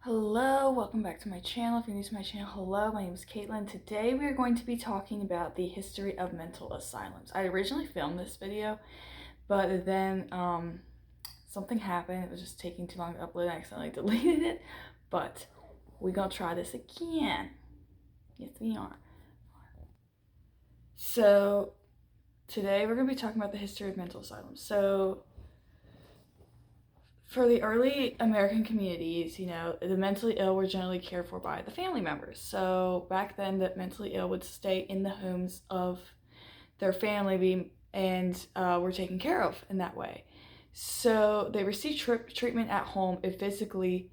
Hello, welcome back to my channel. If you're new to my channel, hello, my name is Caitlin. Today we are going to be talking about the history of mental asylums. I originally filmed this video, but then something happened. It was just taking too long to upload. I accidentally deleted it, but we're gonna try this again. Yes, we are. So today we're gonna be talking about the history of mental asylums. So for the early American communities, the mentally ill were generally cared for by the family members. So back then, the mentally ill would stay in the homes of their family and were taken care of in that way. So they received treatment at home if physically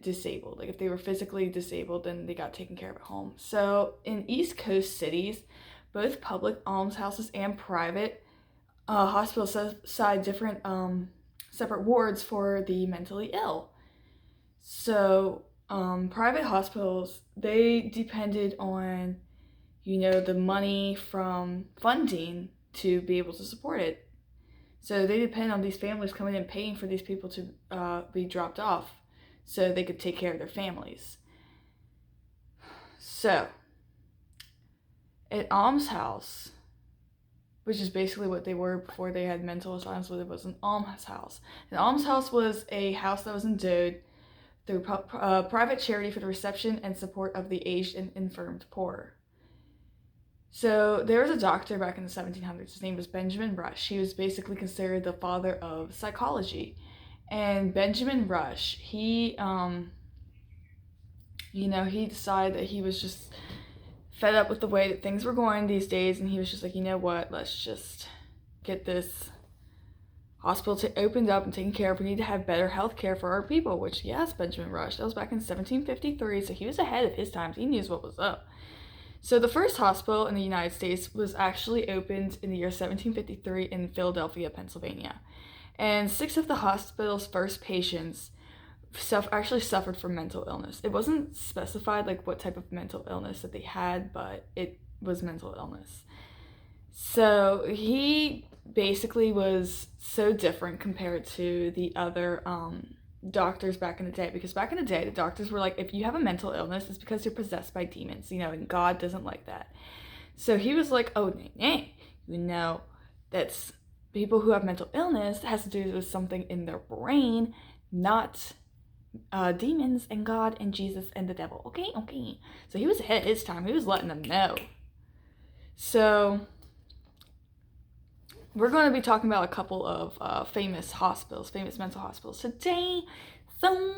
disabled. Like if they were physically disabled, then they got taken care of at home. So in East Coast cities, both public almshouses and private hospitals set aside different separate wards for the mentally ill. So private hospitals, they depended on, the money from funding to be able to support it. So they depend on these families coming in paying for these people to be dropped off so they could take care of their families. So an almshouse, which is basically what they were before they had mental asylums, but it was an almshouse. An almshouse was a house that was endowed through private charity for the reception and support of the aged and infirmed poor. So there was a doctor back in the 1700s. His name was Benjamin Rush. He was basically considered the father of psychology. And Benjamin Rush, he decided that he was just fed up with the way that things were going these days, and he was just like, you know what, let's just get this hospital opened up and taken care of. We need to have better health care for our people, which, yes, Benjamin Rush, that was back in 1753, so he was ahead of his times. He knew what was up. So the first hospital in the United States was actually opened in the year 1753 in Philadelphia, Pennsylvania. And 6 of the hospital's first patients actually suffered from mental illness. It wasn't specified what type of mental illness that they had, but it was mental illness. So he basically was so different compared to the other doctors back in the day, because back in the day the doctors were like, if you have a mental illness, it's because you're possessed by demons, and God doesn't like that. So he was like, oh, nay, that's people who have mental illness that has to do with something in their brain, not demons and God and Jesus and the devil. Okay. So he was ahead of his time. He was letting them know. So we're going to be talking about a couple of famous mental hospitals today. So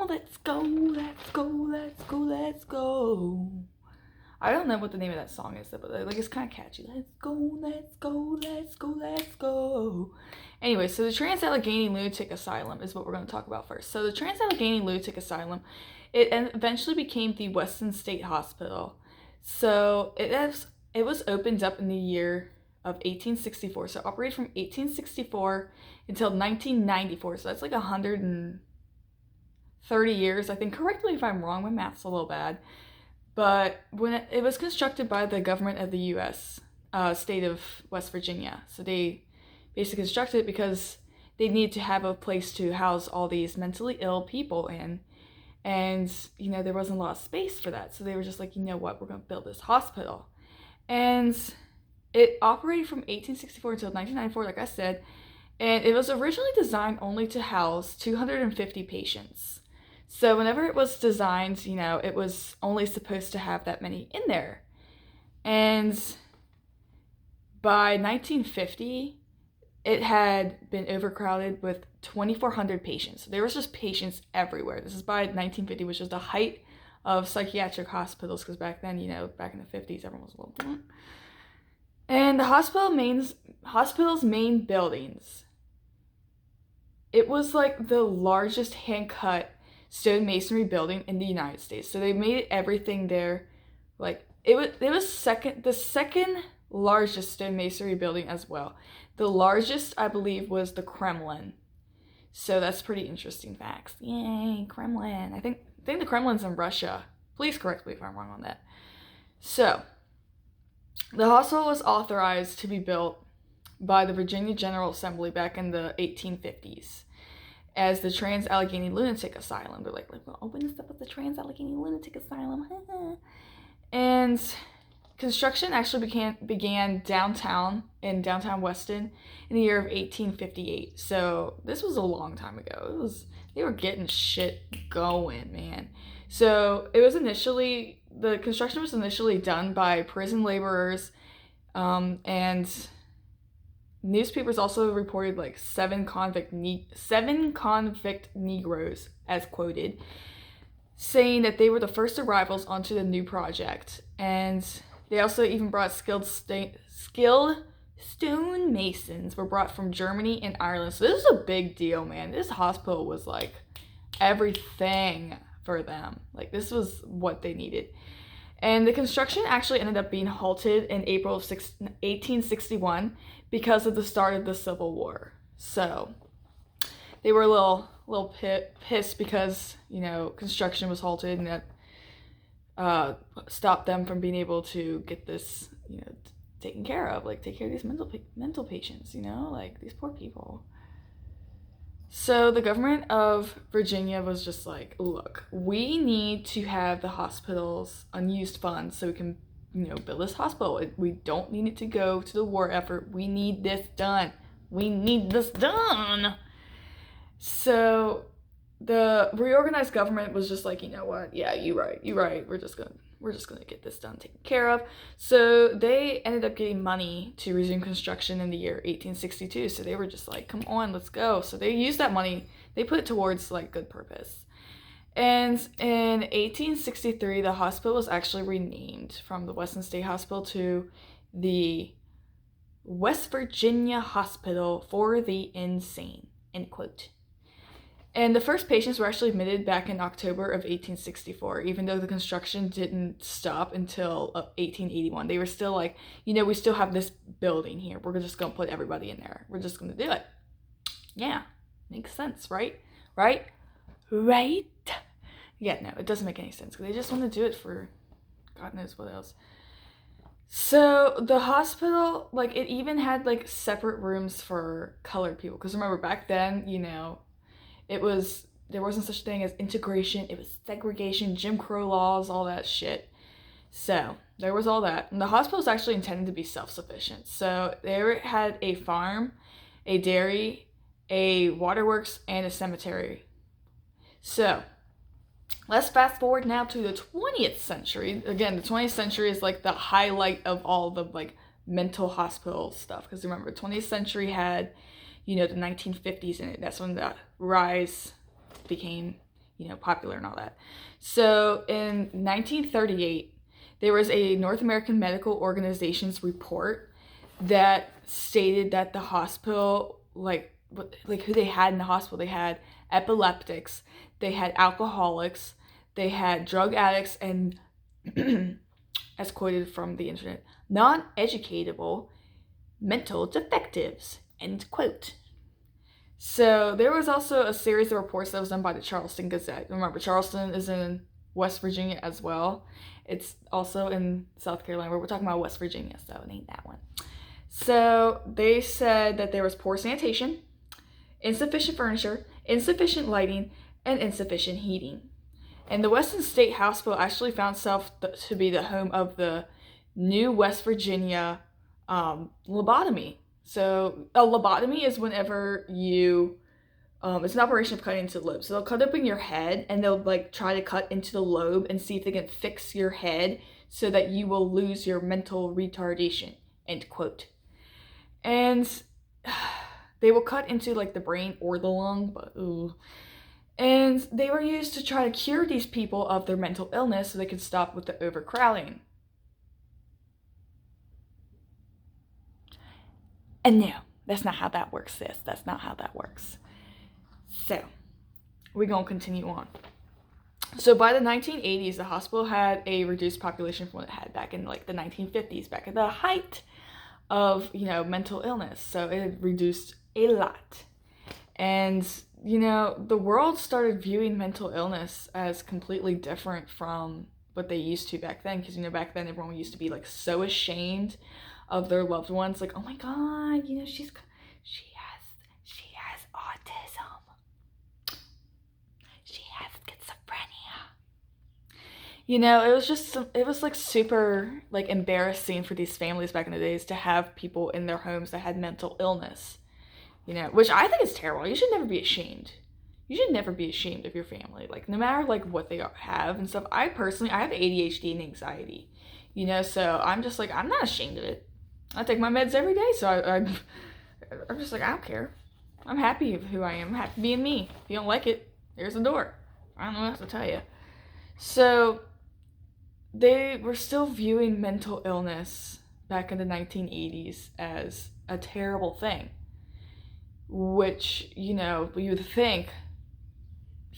let's go. I don't know what the name of that song is, but it's kind of catchy. Let's go. Anyway, so the Trans-Allegheny Lunatic Asylum is what we're going to talk about first. So the Trans-Allegheny Lunatic Asylum, it eventually became the Weston State Hospital. So it was opened up in the year of 1864. So it operated from 1864 until 1994. So that's 130 years, I think. Correct me if I'm wrong. My math's a little bad. But when it was constructed by the government of the U.S. State of West Virginia. So they basically constructed it because they needed to have a place to house all these mentally ill people in. And, there wasn't a lot of space for that. So they were just like, you know what, we're going to build this hospital. And it operated from 1864 until 1994, like I said. And it was originally designed only to house 250 patients. So whenever it was designed, it was only supposed to have that many in there. And by 1950, it had been overcrowded with 2,400 patients. So there was just patients everywhere. This is by 1950, which was the height of psychiatric hospitals, because back then, back in the 50s, everyone was a little... And the hospital's main buildings, it was the largest hand-cut stone masonry building in the United States. So they made everything there it was the second largest stone masonry building as well. The largest, I believe, was the Kremlin. So that's pretty interesting facts. Yay, Kremlin. I think the Kremlin's in Russia. Please correct me if I'm wrong on that. So the hospital was authorized to be built by the Virginia General Assembly back in the 1850s. as the Trans-Allegheny Lunatic Asylum. They're like, we'll open this up as the Trans-Allegheny Lunatic Asylum. And construction actually began downtown in downtown Weston in the year of 1858. So this was a long time ago. They were getting shit going, man. So the construction was initially done by prison laborers, and newspapers also reported like seven convict Negroes, as quoted, saying that they were the first arrivals onto the new project. And they also even brought skilled stonemasons were brought from Germany and Ireland. So this is a big deal, man. This hospital was like everything for them. Like, this was what they needed. And the construction actually ended up being halted in April of 1861 because of the start of the Civil War. So they were a little pissed because, construction was halted, and that stopped them from being able to get this, taken care of, like take care of these mental patients, like these poor people. So the government of Virginia was just like, look, we need to have the hospital's unused funds so we can, build this hospital. We don't need it to go to the war effort. We need this done. So the reorganized government was just like, you know what? Yeah, you're right. We're just gonna get this done, taken care of. So they ended up getting money to resume construction in the year 1862. So they were just like, come on, let's go. So they used that money, they put it towards like good purpose. And in 1863, the hospital was actually renamed from the Western State Hospital to the West Virginia Hospital for the Insane, end quote. And the first patients were actually admitted back in October of 1864, even though the construction didn't stop until 1881. They were still like, we still have this building here. We're just going to put everybody in there. We're just going to do it. Yeah, makes sense, right? Right? Yeah, no, it doesn't make any sense. They just want to do it for God knows what else. So the hospital, like, it even had like separate rooms for colored people. Because remember, back then, there wasn't such a thing as integration. It was segregation, Jim Crow laws, all that shit. So there was all that. And the hospital was actually intended to be self-sufficient. So they had a farm, a dairy, a waterworks, and a cemetery. So let's fast forward now to the 20th century. Again, the 20th century is like the highlight of all the like mental hospital stuff. Because remember, the 20th century had, the 1950s in it. That's when the rise became, popular and all that. So in 1938, there was a North American Medical Organization's report that stated that the hospital, like who they had in the hospital, they had epileptics, they had alcoholics, they had drug addicts, and as quoted from the internet, non-educatable mental defectives, end quote. So there was also a series of reports that was done by the Charleston Gazette. Remember, Charleston is in West Virginia as well. It's also in South Carolina, but we're talking about West Virginia, so it ain't that one. So they said that there was poor sanitation, insufficient furniture, insufficient lighting, and insufficient heating. And the Western State Hospital actually found itself to be the home of the new West Virginia lobotomy. So a lobotomy is whenever you, it's an operation of cutting into the lobe. So they'll cut open your head and they'll like try to cut into the lobe and see if they can fix your head so that you will lose your mental retardation, end quote. And they will cut into like the brain or the lung, but ooh. And they were used to try to cure these people of their mental illness so they could stop with the overcrowding. And no, that's not how that works, sis. That's not how that works. So, we're going to continue on. So, by the 1980s, the hospital had a reduced population from what it had back in, like, the 1950s, back at the height of, mental illness. So, it had reduced a lot. And, the world started viewing mental illness as completely different from what they used to back then. Because, back then, everyone used to be, like, so ashamed of their loved ones, like, oh my god, she has autism. it was like super like embarrassing for these families back in the days to have people in their homes that had mental illness, which I think is terrible. You should never be ashamed. You should never be ashamed of your family, like no matter like what they have and stuff. I have ADHD and anxiety, so I'm just like, I'm not ashamed of it. I take my meds every day, so I'm just like, I don't care. I'm happy with who I am. I'm happy being me. If you don't like it, there's the door. I don't know what else to tell you. So they were still viewing mental illness back in the 1980s as a terrible thing, which, you would think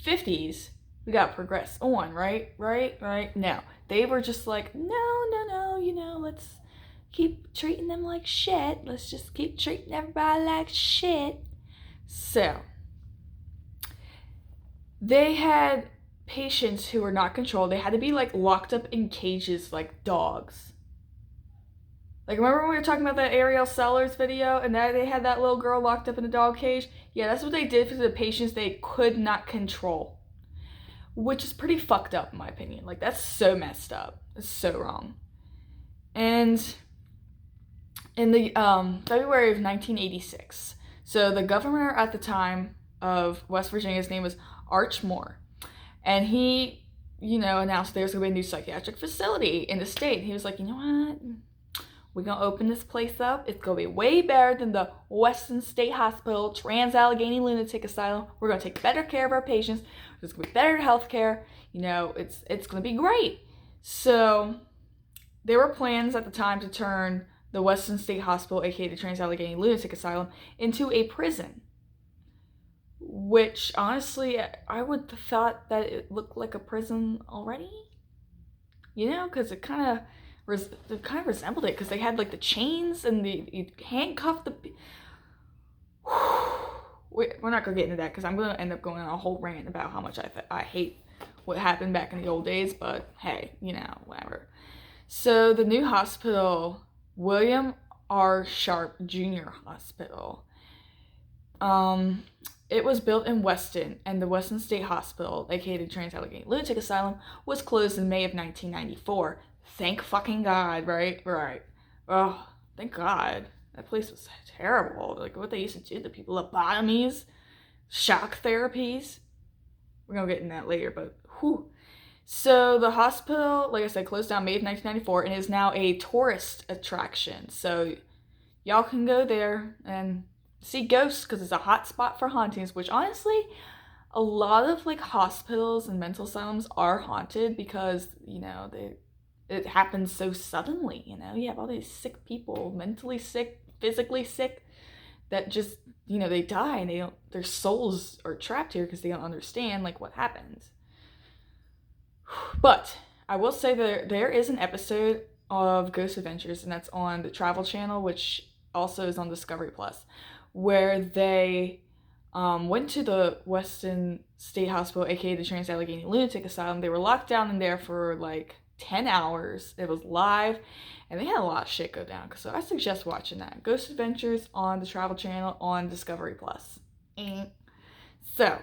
50s, we got progressed on, right? No, they were just like, no, let's keep treating them like shit. Let's just keep treating everybody like shit. So, they had patients who were not controlled. They had to be like locked up in cages like dogs. Like, remember when we were talking about that Ariel Sellers video and that they had that little girl locked up in a dog cage? Yeah, that's what they did for the patients they could not control, which is pretty fucked up in my opinion. Like, that's so messed up. It's so wrong. And in the February of 1986, so the governor at the time of West Virginia's name was Arch Moore, and he, announced there's going to be a new psychiatric facility in the state. He was like, you know what? We're going to open this place up. It's going to be way better than the Western State Hospital, Allegheny Lunatic Asylum. We're going to take better care of our patients. There's going to be better health care. It's going to be great. So there were plans at the time to turn the Western State Hospital, aka the Allegheny Lunatic Asylum, into a prison. Which, honestly, I would have thought that it looked like a prison already. Because it kind of resembled it, because they had like the chains and you handcuffed the. We're not gonna get into that because I'm gonna end up going on a whole rant about how much I hate what happened back in the old days. But hey, whatever. So the new hospital, William R. Sharp Jr. Hospital, it was built in Weston, and the Western State Hospital, aka the Allegheny Lunatic Asylum, was closed in May of 1994. Thank fucking God, right? Oh, thank God. That place was terrible. Like, what they used to do to people, lobotomies, shock therapies. We're gonna get into that later, but whew. So the hospital, like I said, closed down May of 1994 and is now a tourist attraction. So y'all can go there and see ghosts because it's a hot spot for hauntings, which honestly, a lot of like hospitals and mental asylums are haunted because, it happens so suddenly, you have all these sick people, mentally sick, physically sick, that just, they die and their souls are trapped here because they don't understand like what happens. But I will say that there is an episode of Ghost Adventures, and that's on the Travel Channel, which also is on Discovery Plus, where they went to the Western State Hospital, aka the Allegheny Lunatic Asylum. They were locked down in there for like 10 hours. It was live, and they had a lot of shit go down. So I suggest watching that. Ghost Adventures on the Travel Channel on Discovery Plus. So,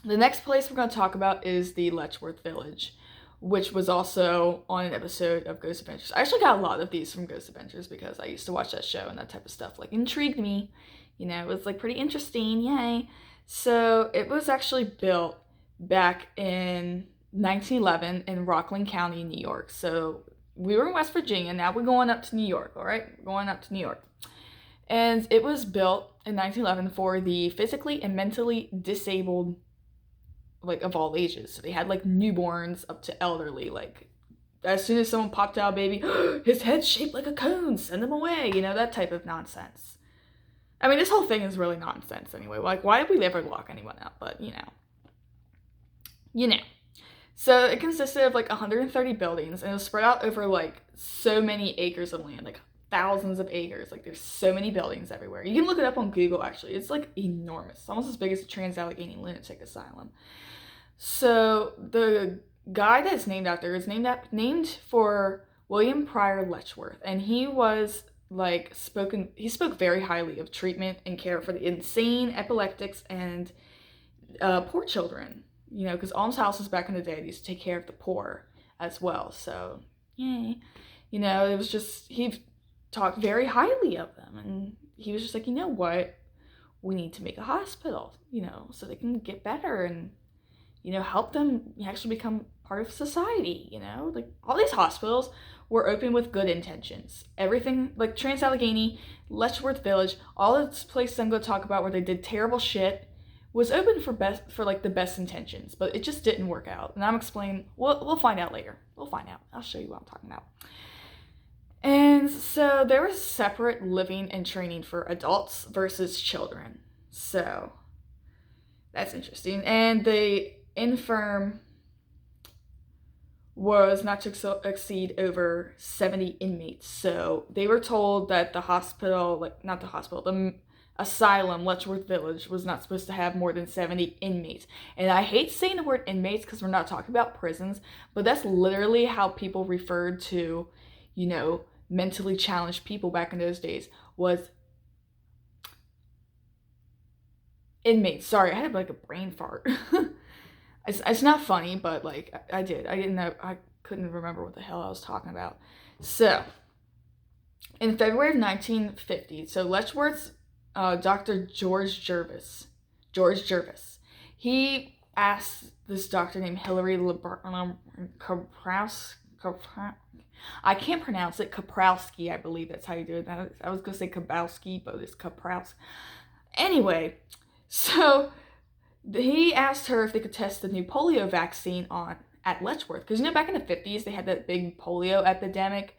the next place we're going to talk about is the Letchworth Village, which was also on an episode of Ghost Adventures. I actually got a lot of these from Ghost Adventures because I used to watch that show, and that type of stuff like intrigued me. It was like pretty interesting. Yay. So it was actually built back in 1911 in Rockland County, New York. So we were in West Virginia. Now we're going up to New York. All right. We're going up to New York. And it was built in 1911 for the physically and mentally disabled, like, of all ages. So they had like newborns up to elderly. Like, as soon as someone popped out a baby, his head's shaped like a cone, send him away, that type of nonsense. I mean, this whole thing is really nonsense anyway. Like, why did we ever lock anyone out? But So it consisted of like 130 buildings, and it was spread out over like so many acres of land, like thousands of acres. Like, there's so many buildings everywhere. You can look it up on Google, actually. It's like enormous. It's almost as big as the Allegheny Lunatic Asylum. So the guy that's named after is named for William Pryor Letchworth, and he was he spoke very highly of treatment and care for the insane, epileptics, and poor children. because almshouses back in the day used to take care of the poor as well. So, yay. It was just, he talked very highly of them. And he was just like, you know what? We need to make a hospital, so they can get better and, help them actually become part of society, Like, all these hospitals were open with good intentions. Everything, like Allegheny, Letchworth Village, all the places I'm going to talk about where they did terrible shit was open for the best intentions, but it just didn't work out. And I'm explaining, we'll find out later. We'll find out. I'll show you what I'm talking about. And so there was separate living and training for adults versus children. So that's interesting. And the infirm was not to exceed over 70 inmates. So they were told that the asylum, Letchworth Village, was not supposed to have more than 70 inmates. And I hate saying the word inmates because we're not talking about prisons, but that's literally how people referred to, mentally challenged people back in those days, was inmates. Sorry, I had like a brain fart. It's not funny, but like I didn't know, I couldn't remember what the hell I was talking about. So in February of 1950, so Letchworth's Dr. George Jervis, he asked this doctor named Hilary I can't pronounce it, Kaprowski, I believe that's how you do it. I was going to say Kabowski, but it's Kaprowski. Anyway, so he asked her if they could test the new polio vaccine at Letchworth. Because, back in the 50s, they had that big polio epidemic.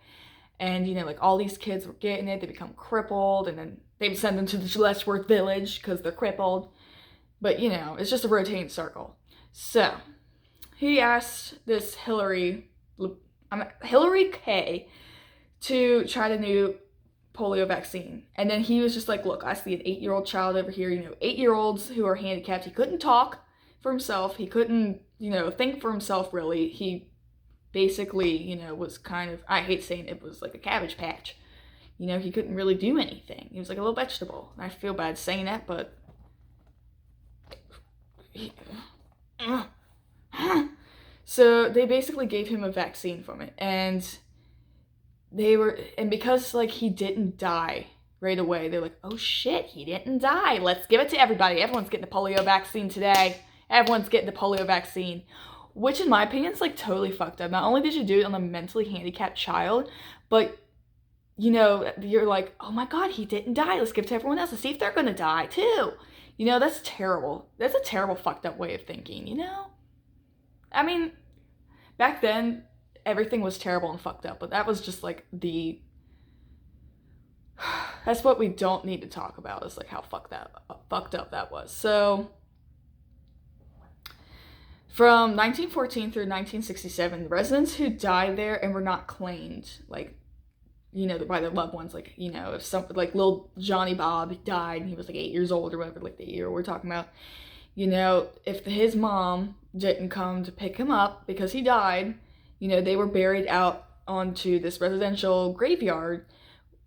And, like all these kids were getting it. They become crippled. And then they would send them to the Letchworth Village because they're crippled. But, it's just a rotating circle. So he asked this Hillary K to try the new polio vaccine. And then he was just like, look, I see an 8-year-old child over here, 8-year-olds who are handicapped. He couldn't talk for himself. He couldn't, think for himself, really. He basically, was kind of, I hate saying it, was like a cabbage patch. He couldn't really do anything. He was like a little vegetable. I feel bad saying that, but so they basically gave him a vaccine from it, and because like he didn't die right away, they're like, oh shit, he didn't die. Let's give it to everybody. Everyone's getting the polio vaccine today. Everyone's getting the polio vaccine, which in my opinion is like totally fucked up. Not only did you do it on a mentally handicapped child, but you're like, oh my god, he didn't die. Let's give it to everyone else to see if they're gonna die too. That's terrible. That's a terrible fucked up way of thinking, I mean, back then, everything was terrible and fucked up, but that was just like that's what we don't need to talk about, is like how fucked up that was. So from 1914 through 1967, the residents who died there and were not claimed, like, by their loved ones, like, if something like little Johnny Bob died and he was like 8 years old or whatever, like the year we're talking about, if his mom didn't come to pick him up because he died, they were buried out onto this residential graveyard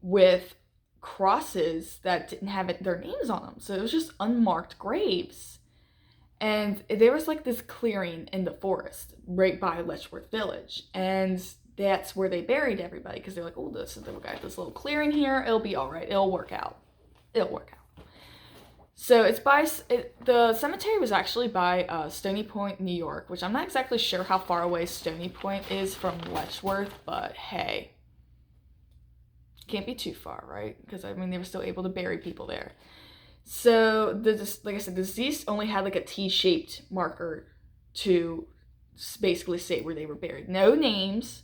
with crosses that didn't have their names on them. So it was just unmarked graves. And there was like this clearing in the forest right by Letchworth Village. And that's where they buried everybody, because they're like, oh, we got this little clearing here. It'll be all right. It'll work out. So the cemetery was actually by Stony Point, New York, which I'm not exactly sure how far away Stony Point is from Letchworth, but hey, can't be too far, right? Because they were still able to bury people there. So like I said, the deceased only had like a T-shaped marker to basically say where they were buried. No names,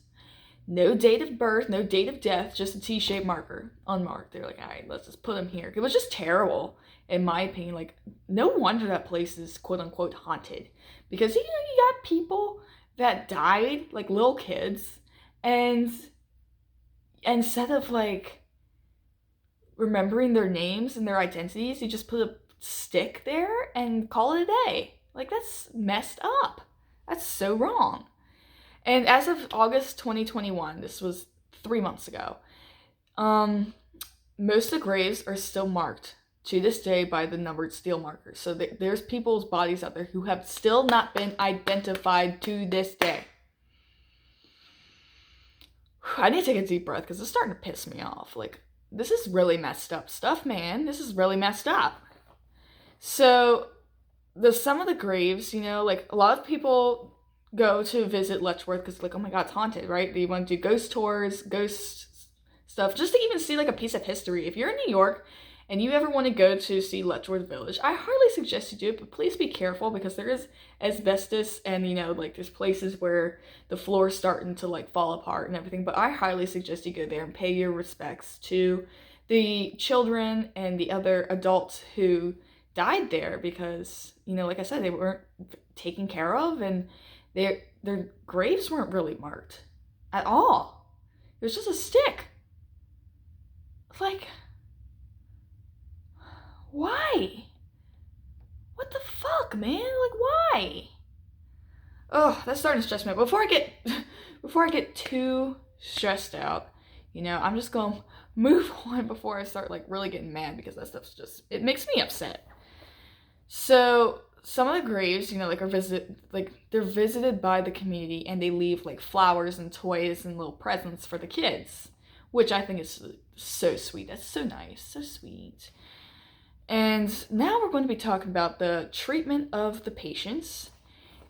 no date of birth, no date of death, just a T-shaped marker, unmarked. They're like, all right, let's just put them here. It was just terrible, in my opinion. Like, no wonder that place is quote unquote haunted, because you got people that died, like little kids, and instead of like remembering their names and their identities, you just put a stick there and call it a day. Like, that's messed up. That's so wrong. And as of August 2021, this was 3 months ago, most of the graves are still marked to this day by the numbered steel markers. So there's people's bodies out there who have still not been identified to this day. I need to take a deep breath because it's starting to piss me off. Like, this is really messed up stuff, man. This is really messed up. So, some of the graves, you know, like, a lot of people go to visit Letchworth because, like, oh my god, it's haunted, right? They want to do ghost tours, ghost stuff, just to even see, like, a piece of history. If you're in New York and you ever want to go to see Letchworth Village, I highly suggest you do it, but please be careful because there is asbestos and, you know, like, there's places where the floor's starting to, like, fall apart and everything, but I highly suggest you go there and pay your respects to the children and the other adults who died there because, you know, like I said, they weren't taken care of and their graves weren't really marked at all. It was just a stick. Like, why? What the fuck, man? Like, why? Oh, that's starting to stress me out. Before I get too stressed out, you know, I'm just gonna move on before I start, like, really getting mad because that stuff's just, it makes me upset. So, some of the graves, you know, like, they're visited by the community and they leave, like, flowers and toys and little presents for the kids, which I think is so sweet. That's so nice, so sweet. And now we're going to be talking about the treatment of the patients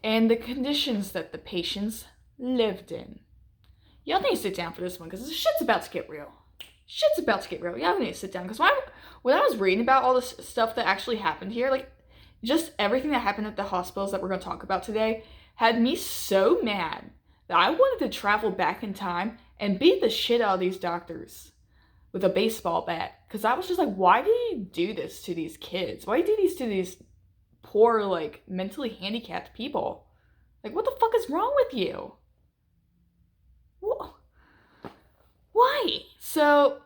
and the conditions that the patients lived in. Y'all need to sit down for this one because this shit's about to get real. Shit's about to get real. Y'all need to sit down because when I was reading about all this stuff that actually happened here, like, just everything that happened at the hospitals that we're going to talk about today had me so mad that I wanted to travel back in time and beat the shit out of these doctors with a baseball bat. Because I was just like, why do you do this to these kids? Why do you do this to these poor, like, mentally handicapped people? Like, what the fuck is wrong with you? Why? So,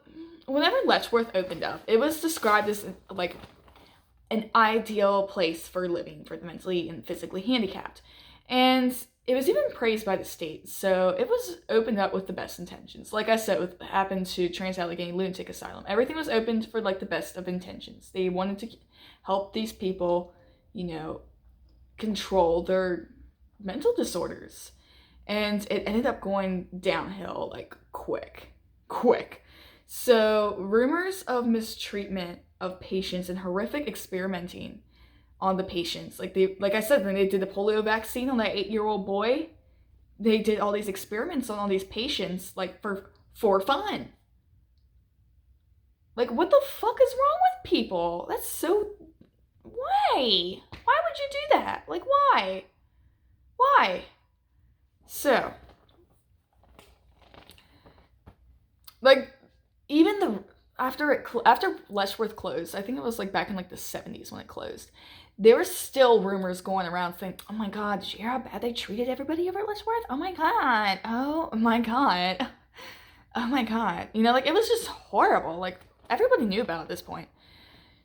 whenever Letchworth opened up, it was described as, like, an ideal place for living for the mentally and physically handicapped. And it was even praised by the state, so it was opened up with the best intentions. Like I said, what happened to Allegheny Lunatic Asylum. Everything was opened for, like, the best of intentions. They wanted to help these people, you know, control their mental disorders. And it ended up going downhill, like, quick. So, rumors of mistreatment of patients and horrific experimenting on the patients. Like I said, when they did the polio vaccine on that 8-year-old boy, they did all these experiments on all these patients, like, for fun. Like, what the fuck is wrong with people? That's so... Why? Why would you do that? Like, why? Why? So, like, even after Letchworth closed, I think it was, like, back in, like, the 70s when it closed, there were still rumors going around saying, oh my god, did you hear how bad they treated everybody over at Letchworth? Oh my god. Oh my god. Oh my god. You know, like, it was just horrible. Like, everybody knew about it at this point.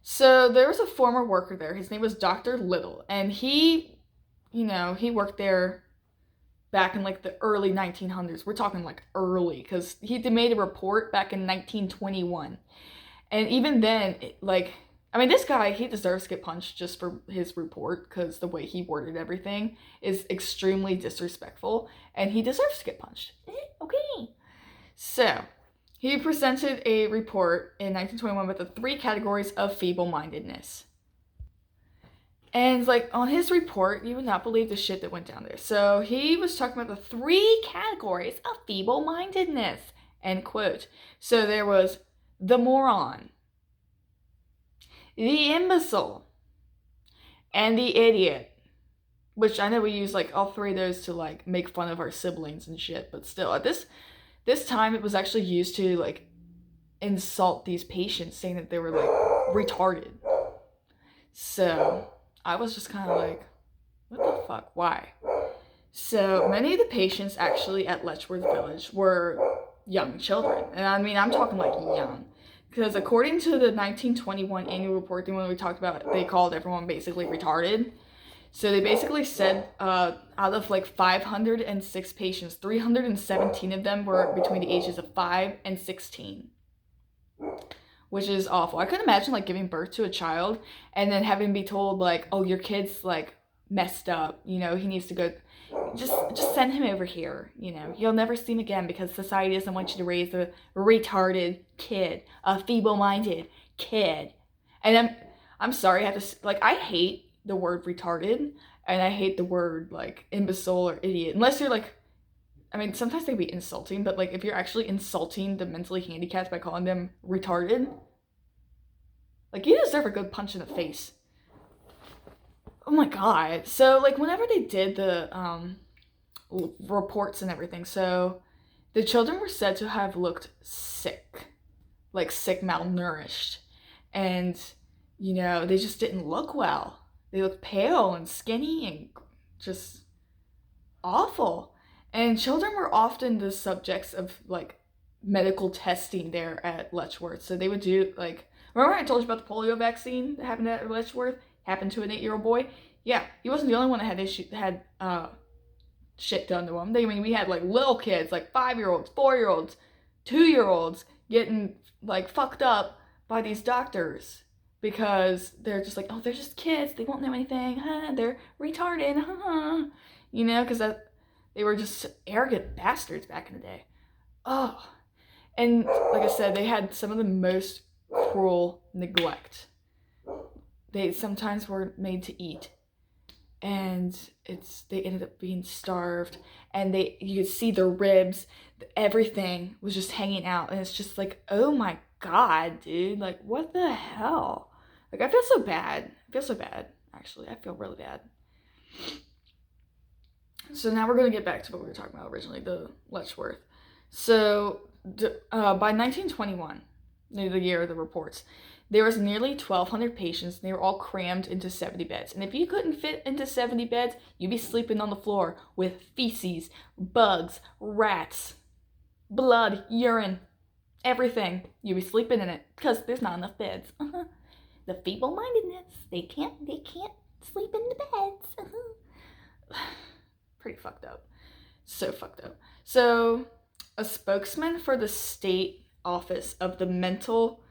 So, there was a former worker there. His name was Dr. Little. And he, you know, he worked there back in, like, the early 1900s. We're talking, like, early. Because he made a report back in 1921. And even then, I mean, this guy, he deserves to get punched just for his report, because the way he worded everything is extremely disrespectful, and he deserves to get punched. Okay. So, he presented a report in 1921 with the 3 categories of feeble-mindedness. And, like, on his report, you would not believe the shit that went down there. So, he was talking about the 3 categories of feeble-mindedness, end quote. So, there was the moron, the imbecile, and the idiot. Which I know we use, like, all 3 of those to, like, make fun of our siblings and shit, but still, at this time, it was actually used to, like, insult these patients, saying that they were, like, retarded. So, I was just kind of like, what the fuck, why? So, many of the patients actually at Letchworth Village were young children. And I mean, I'm talking, like, young. Because according to the 1921 annual report, the one we talked about, they called everyone basically retarded. So they basically said out of, like, 506 patients, 317 of them were between the ages of 5 and 16. which is awful. I couldn't imagine like giving birth to a child and then having to be told like, oh, your kid's like messed up, you know, he needs to go, just send him over here, you know, you'll never see him again because society doesn't want you to raise a retarded kid, a feeble-minded kid. And I'm sorry, I have to, like, I hate the word retarded, and I hate the word like imbecile or idiot, unless you're like, I mean, sometimes they can be insulting, but like if you're actually insulting the mentally handicapped by calling them retarded, like you deserve a good punch in the face. Oh my god. So like whenever they did the reports and everything, so the children were said to have looked sick, like sick, malnourished, and you know, they just didn't look well. They looked pale and skinny and just awful. And children were often the subjects of like medical testing there at Letchworth. So they would do like, remember I told you about the polio vaccine that happened at Letchworth? Happened to an 8-year-old boy? Yeah, he wasn't the only one that had shit done to him. We had like little kids, like 5-year-olds, 4-year-olds, 2-year-olds getting like fucked up by these doctors because they're just like, oh, they're just kids, they won't know anything, they're retarded, you know, because they were just arrogant bastards back in the day. Oh, and like I said, they had some of the most cruel neglect. They sometimes were made to eat, and they ended up being starved, and you could see their ribs, everything was just hanging out, and it's just like, oh my god, dude, like what the hell? Like I feel so bad. Actually. I feel really bad. So now we're going to get back to what we were talking about originally, the Letchworth. So by 1921, the year of the reports, there was nearly 1,200 patients, and they were all crammed into 70 beds. And if you couldn't fit into 70 beds, you'd be sleeping on the floor with feces, bugs, rats, blood, urine, everything. You'd be sleeping in it because there's not enough beds. The feeble-mindedness, they can't sleep in the beds. Pretty fucked up. So fucked up. So a spokesman for the state office of the mental,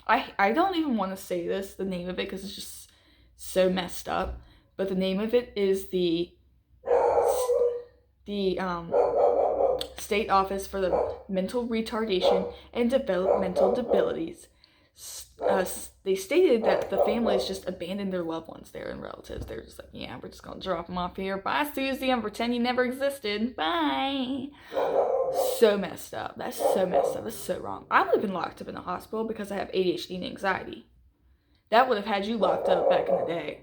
I don't even want to say the name of it, because it's just so messed up, but the name of it is the state office for the mental retardation and developmental disabilities. They stated that the families just abandoned their loved ones there and relatives. They're just like, yeah, we're just gonna drop them off here. Bye, Susie, and pretend you never existed. Bye. So messed up. That's so messed up. That's so wrong. I would have been locked up in a hospital because I have ADHD and anxiety. That would have had you locked up back in the day,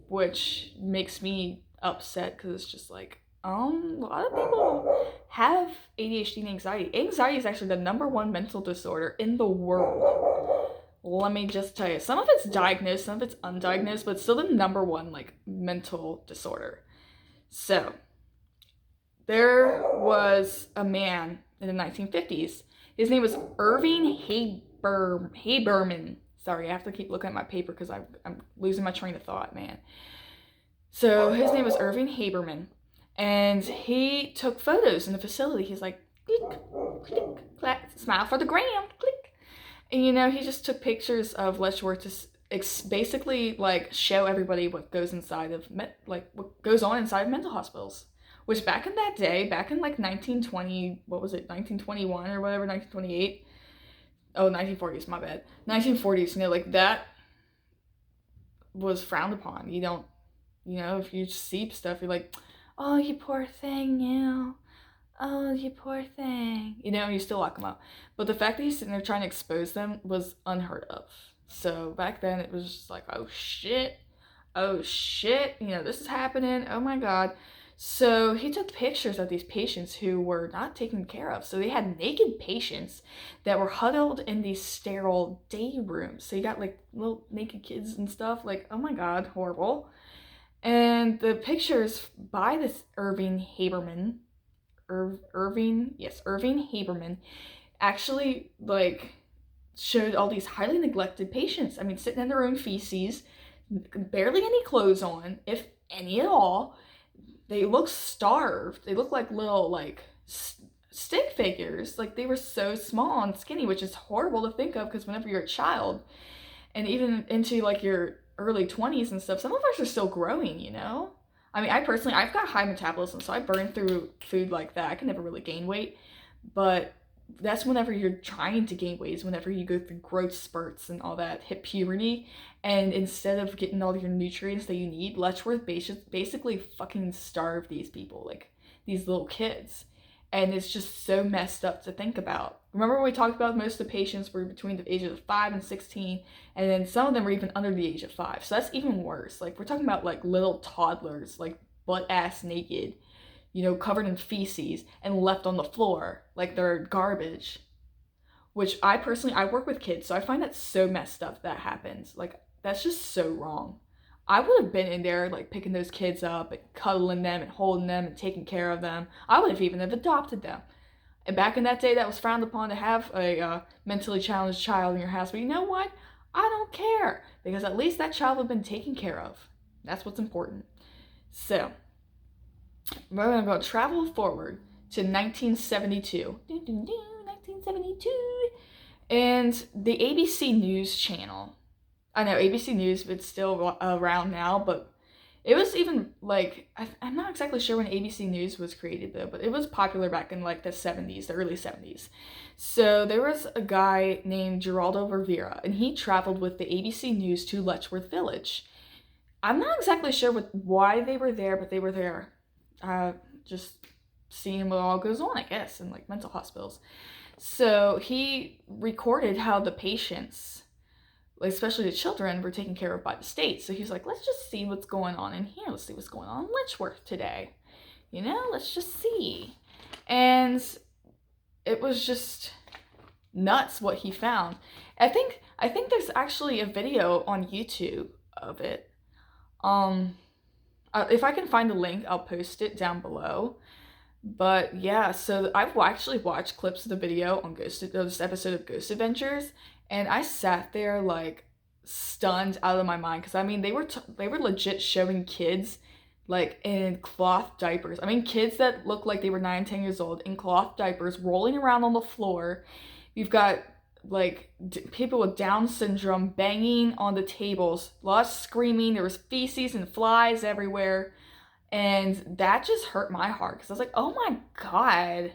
which makes me upset because it's just like, a lot of people have ADHD and anxiety. Anxiety is actually the #1 mental disorder in the world. Let me just tell you, some of it's diagnosed, some of it's undiagnosed, but it's still the #1 like mental disorder. So there was a man in the 1950s. His name was Irving Haberman. Sorry, I have to keep looking at my paper because I'm losing my train of thought, man. So his name was Irving Haberman, and he took photos in the facility. He's like, click, click, clap, smile for the gram, click. And, you know, he just took pictures of Letchworth to basically, like, show everybody what goes inside of, what goes on inside of mental hospitals. Which back in that day, back in, like, 1920, what was it, 1921 or whatever, 1928? Oh, 1940s, my bad. 1940s, you know, like, that was frowned upon. You don't, you know, if you see stuff, you're like, oh, you poor thing, you. Oh, you poor thing. You know, you still lock them up. But the fact that he's sitting there trying to expose them was unheard of. So back then it was just like, oh shit, you know, this is happening, oh my god. So he took pictures of these patients who were not taken care of. So they had naked patients that were huddled in these sterile day rooms. So you got like little naked kids and stuff, like, oh my god, horrible. And the pictures by this Irving Haberman actually like showed all these highly neglected patients. I mean, sitting in their own feces, barely any clothes on, if any at all. They look starved. They look like little like stick figures. Like, they were so small and skinny, which is horrible to think of because whenever you're a child and even into like your early 20s and stuff, some of us are still growing, you know? I mean, I've got high metabolism, so I burn through food like that. I can never really gain weight, but that's whenever you're trying to gain weight, is whenever you go through growth spurts and all that, hit puberty, and instead of getting all your nutrients that you need, Letchworth basically fucking starved these people, like these little kids. And it's just so messed up to think about. Remember when we talked about most of the patients were between the ages of 5 and 16, and then some of them were even under the age of 5. So that's even worse. Like, we're talking about like little toddlers, like butt-ass naked, you know, covered in feces and left on the floor like they're garbage. Which I work with kids, so I find that so messed up that happens. Like, that's just so wrong. I would have been in there, like, picking those kids up and cuddling them and holding them and taking care of them. I would have even have adopted them. And back in that day, that was frowned upon to have a mentally challenged child in your house. But you know what? I don't care, because at least that child would have been taken care of. That's what's important. So, we're going to go travel forward to 1972. 1972. And the ABC News channel. I know ABC News, it's still around now, but it was even like, I'm not exactly sure when ABC News was created though, but it was popular back in like the 70s, the early 70s. So there was a guy named Geraldo Rivera, and he traveled with the ABC News to Letchworth Village. I'm not exactly sure why they were there, but they were there. Just seeing what all goes on, I guess, in like mental hospitals. So he recorded how the patients, especially the children, were taken care of by the state. So he's like, let's just see what's going on in here. Let's see what's going on in Letchworth today. You know, let's just see. And it was just nuts what he found. I think there's actually a video on YouTube of it. If I can find the link, I'll post it down below. But yeah, so I've actually watched clips of the video on this episode of Ghost Adventures, and I sat there like stunned out of my mind, because I mean they were legit showing kids like in cloth diapers. I mean, kids that looked like they were 9, 10 years old in cloth diapers rolling around on the floor. You've got like people with Down syndrome banging on the tables, lots of screaming. There was feces and flies everywhere. And that just hurt my heart, because I was like, oh my God.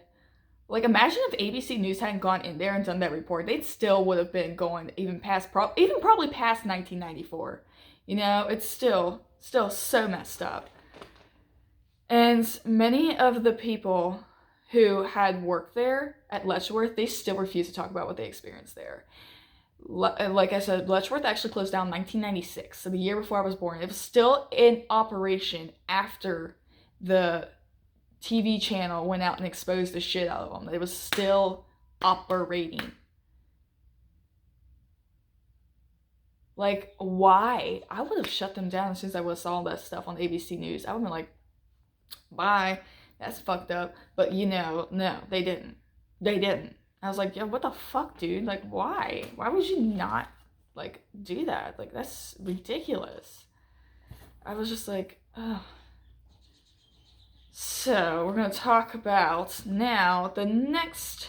Like, imagine if ABC News hadn't gone in there and done that report. They'd still would have been going even probably past 1994. You know, it's still so messed up. And many of the people who had worked there at Letchworth, they still refuse to talk about what they experienced there. Like I said, Letchworth actually closed down in 1996, so the year before I was born. It was still in operation after the TV channel went out and exposed the shit out of them. It was still operating. Like, why? I would have shut them down as soon as I would have saw all that stuff on ABC News. I would have been like, bye, that's fucked up. But you know, no, they didn't. I was like, yo, what the fuck, dude? Like, why? Why would you not, like, do that? Like, that's ridiculous. I was just like, oh. So, we're going to talk about now the next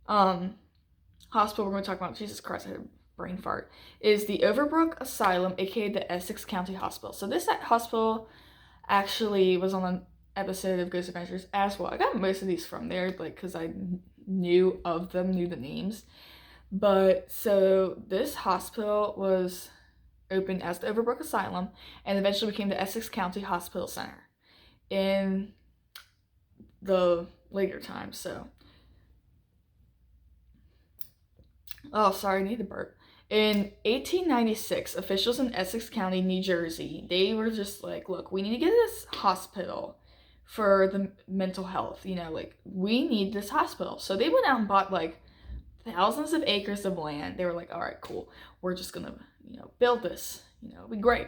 hospital we're going to talk about. Jesus Christ, I had a brain fart. Is the Overbrook Asylum, aka the Essex County Hospital. So, this hospital actually was on an episode of Ghost Adventures as well. I got most of these from there, like, because I knew of them, knew the names. But so this hospital was opened as the Overbrook Asylum and eventually became the Essex County Hospital Center in the later times. So, oh, sorry, I need to burp. In 1896, officials in Essex County, New Jersey, they were just like, look, we need to get this hospital for the mental health, you know, like, we need this hospital. So they went out and bought like thousands of acres of land. They were like, all right, cool, we're just gonna, you know, build this, you know, it'll be great.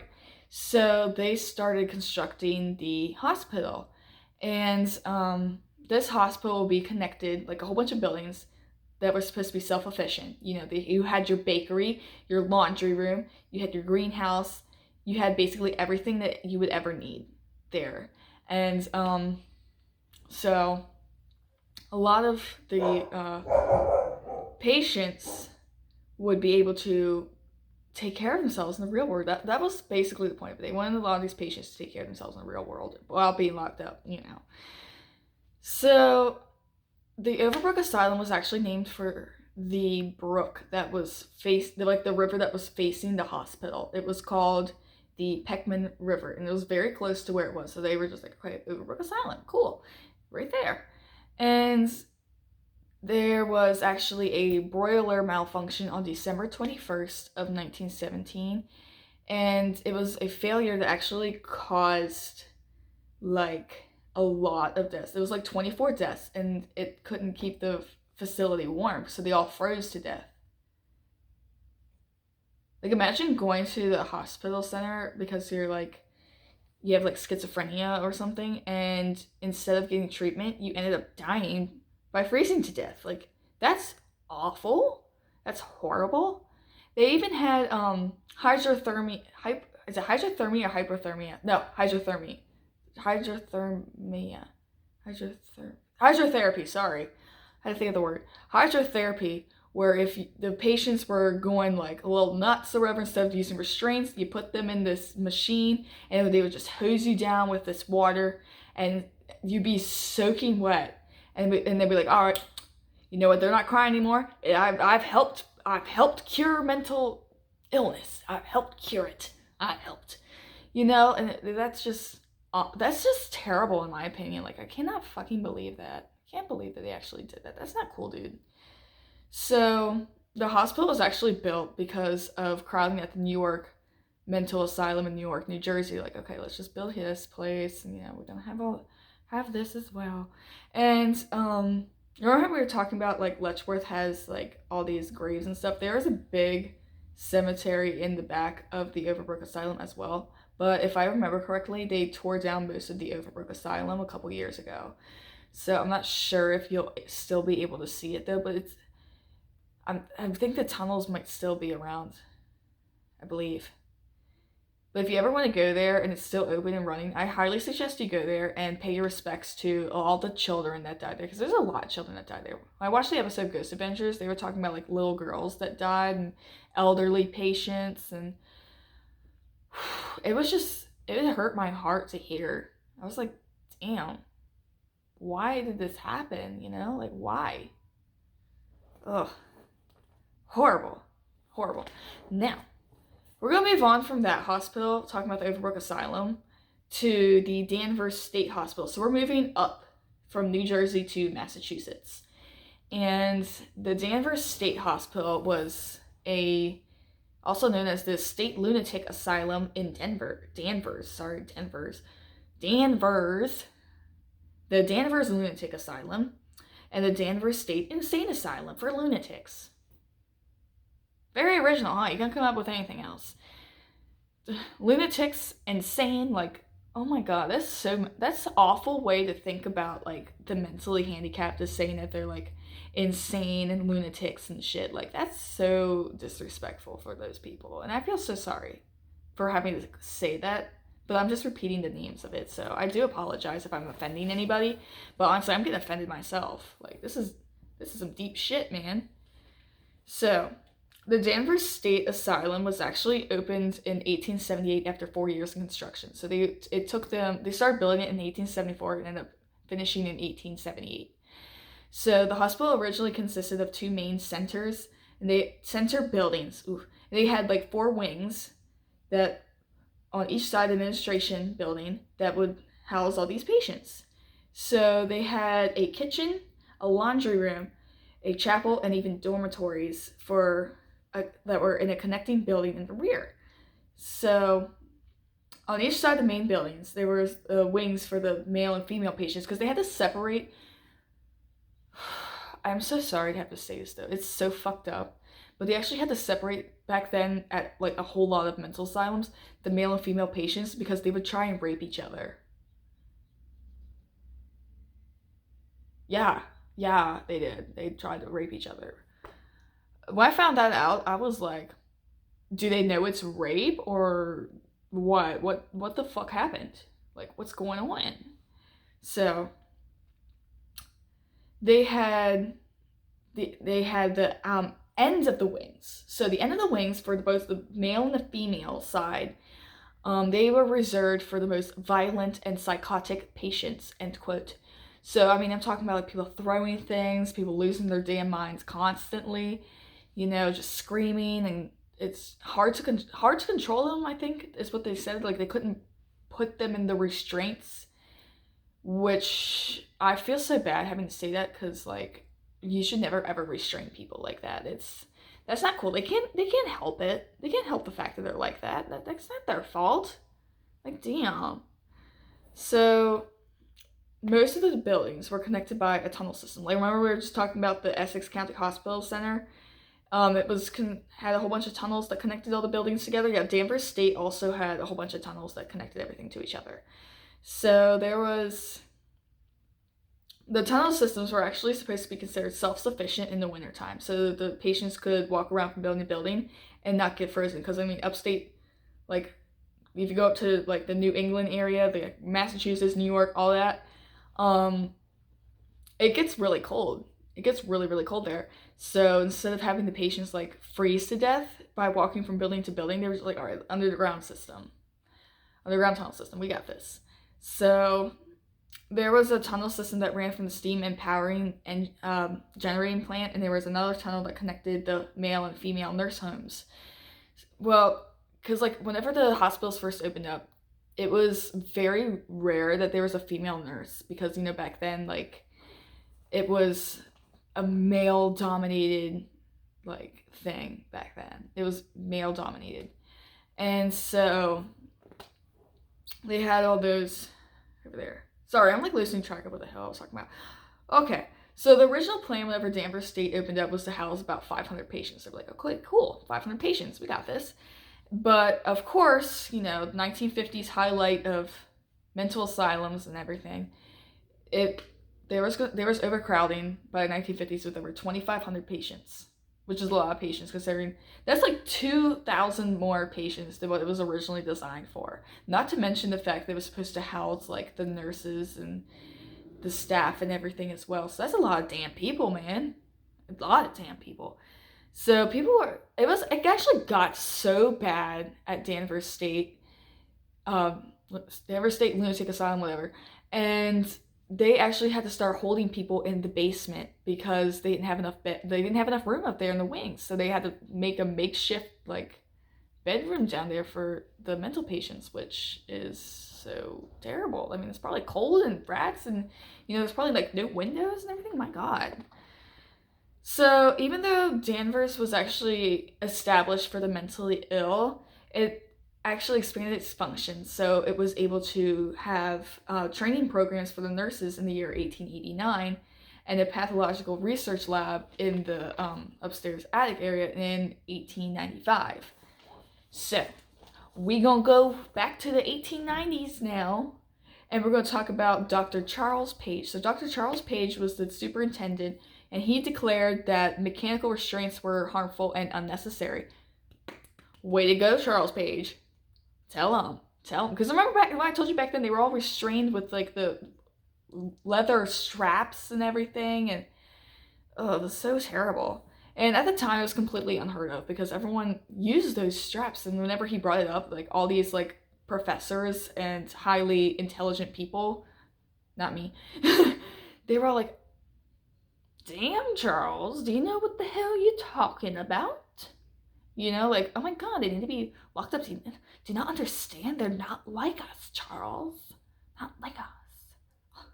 So they started constructing the hospital, and this hospital will be connected, like a whole bunch of buildings that were supposed to be self-sufficient. You know, you had your bakery, your laundry room, you had your greenhouse, you had basically everything that you would ever need there. And so a lot of the patients would be able to take care of themselves in the real world. That was basically the point. But they wanted a lot of these patients to take care of themselves in the real world while being locked up, you know. So the Overbrook Asylum was actually named for the brook that was the river that was facing the hospital. It was called the Peckman River, and it was very close to where it was. So they were just like, okay, Overbrook Asylum, cool, right there. And there was actually a boiler malfunction on December 21st of 1917, and it was a failure that actually caused like a lot of deaths. It was like 24 deaths, and it couldn't keep the facility warm, so they all froze to death. Like, imagine going to the hospital center because you have like schizophrenia or something, and instead of getting treatment, you ended up dying by freezing to death. Like, that's awful. That's horrible. They even had hydrothermia. Is it hydrothermia or hypothermia? No, hydrothermia. Hydrotherapy, sorry. I had to think of the word. Hydrotherapy, where if the patients were going like a little nuts or whatever, instead of using restraints, you put them in this machine and they would just hose you down with this water and you'd be soaking wet. And they'd be like, all right, you know what, they're not crying anymore. I've helped cure mental illness. I've helped cure it. I helped. You know, and that's just terrible in my opinion. Like, I cannot fucking believe that. I can't believe that they actually did that. That's not cool, dude. So the hospital was actually built because of crowding at the New York Mental Asylum in New York, New Jersey. Like, okay, let's just build this place, and we're gonna have this as well. And remember how we were talking about like Letchworth has like all these graves and stuff? There is a big cemetery in the back of the Overbrook Asylum as well. But if I remember correctly, they tore down most of the Overbrook Asylum a couple years ago. So I'm not sure if you'll still be able to see it though, but I think the tunnels might still be around, I believe. But if you ever want to go there and it's still open and running, I highly suggest you go there and pay your respects to all the children that died there, because there's a lot of children that died there. When I watched the episode Ghost Adventures, they were talking about like little girls that died and elderly patients, and it hurt my heart to hear. I was like, damn, why did this happen? You know, like, why? Ugh. Horrible. Now, we're going to move on from that hospital, talking about the Overbrook Asylum, to the Danvers State Hospital. So we're moving up from New Jersey to Massachusetts. And the Danvers State Hospital was also known as the State Lunatic Asylum in Danvers. The Danvers Lunatic Asylum, and the Danvers State Insane Asylum for lunatics. Very original, huh? You can't come up with anything else. Lunatics, insane, like, oh my god, that's an awful way to think about, like, the mentally handicapped, is saying that they're, like, insane and lunatics and shit. Like, that's so disrespectful for those people. And I feel so sorry for having to say that, but I'm just repeating the names of it, so I do apologize if I'm offending anybody, but honestly, I'm getting offended myself. Like, this is some deep shit, man. So, the Danvers State Asylum was actually opened in 1878 after 4 years of construction. So they started building it in 1874 and ended up finishing in 1878. So the hospital originally consisted of two main centers, and center buildings. They had like 4 wings that on each side of the administration building that would house all these patients. So they had a kitchen, a laundry room, a chapel, and even dormitories that were in a connecting building in the rear. So on each side of the main buildings, there was wings for the male and female patients, because they had to separate. I'm so sorry to have to say this though. It's so fucked up. But they actually had to separate back then at like a whole lot of mental asylums, the male and female patients, because they would try and rape each other. Yeah, they did. They tried to rape each other. When I found that out, I was like, do they know it's rape or what? What the fuck happened? Like, what's going on? So they had the ends of the wings. So the end of the wings for both the male and the female side, they were reserved for the most violent and psychotic patients, end quote. So, I mean, I'm talking about like people throwing things, people losing their damn minds constantly, just screaming, and it's hard to control them, I think, is what they said. Like, they couldn't put them in the restraints, which I feel so bad having to say that, because, like, you should never ever restrain people like that. That's not cool. They can't help it. They can't help the fact that they're like that. That's not their fault. Like, damn. So most of the buildings were connected by a tunnel system. Like, remember we were just talking about the Essex County Hospital Center? It had a whole bunch of tunnels that connected all the buildings together. Yeah, Danvers State also had a whole bunch of tunnels that connected everything to each other. So the tunnel systems were actually supposed to be considered self-sufficient in the wintertime, so the patients could walk around from building to building and not get frozen. Because, I mean, upstate, like, if you go up to, like, the New England area, the Massachusetts, New York, all that, it gets really cold. It gets really, really cold there. So instead of having the patients, like, freeze to death by walking from building to building, they were just like, all right, underground tunnel system, we got this. So there was a tunnel system that ran from the steam empowering and generating plant, and there was another tunnel that connected the male and female nurse homes. Well, because, like, whenever the hospitals first opened up, it was very rare that there was a female nurse, because, back then, like, it was a male-dominated, like, thing back then. It was male-dominated. And so they had all those over there. Sorry, I'm, like, losing track of what the hell I was talking about. Okay, so the original plan whenever Danvers State opened up was to house about 500 patients. They were like, okay, cool, 500 patients, we got this. But, of course, 1950s highlight of mental asylums and everything, there was overcrowding by the 1950s with over 2,500 patients, which is a lot of patients considering that's like 2,000 more patients than what it was originally designed for. Not to mention the fact that it was supposed to house, like, the nurses and the staff and everything as well. So that's a lot of damn people, man. A lot of damn people. So it actually got so bad at Danvers State Lunatic Asylum, whatever, and they actually had to start holding people in the basement because they didn't have enough room up there in the wings. So they had to make a makeshift, like, bedroom down there for the mental patients, which is so terrible. I mean, it's probably cold and rats, and there's probably, like, no windows and everything. My God. So even though Danvers was actually established for the mentally ill, it actually expanded its functions. So it was able to have training programs for the nurses in the year 1889 and a pathological research lab in the upstairs attic area in 1895. So we gonna go back to the 1890s now, and we're gonna talk about Dr. Charles Page. So Dr. Charles Page was the superintendent, and he declared that mechanical restraints were harmful and unnecessary. Way to go, Charles Page. Tell him. Because remember back when I told you back then, they were all restrained with, like, the leather straps and everything, and it was so terrible. And at the time, it was completely unheard of because everyone used those straps, and whenever he brought it up, like, all these, like, professors and highly intelligent people, not me, they were all like, damn, Charles, do you know what the hell you're talking about? Like, oh my God, they need to be locked up. Do you not understand? They're not like us, Charles. Not like us.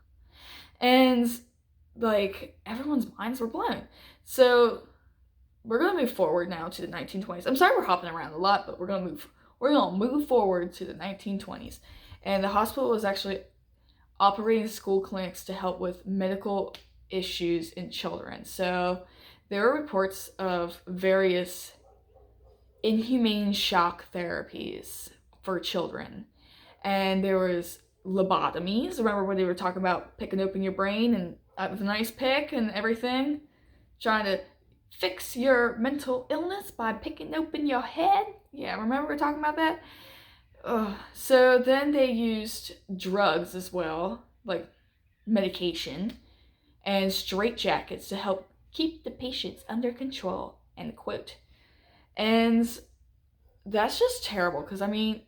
And, like, everyone's minds were blown. So we're gonna move forward now to the 1920s. I'm sorry we're hopping around a lot, but we're gonna move forward to the 1920s. And the hospital was actually operating school clinics to help with medical issues in children. So there were reports of various inhumane shock therapies for children, and there was lobotomies. Remember when they were talking about picking open your brain and with a nice pick and everything, trying to fix your mental illness by picking open your head? Yeah, remember we were talking about that? So then they used drugs as well, like medication, and straitjackets to help keep the patients under control, end quote. And that's just terrible, because I mean,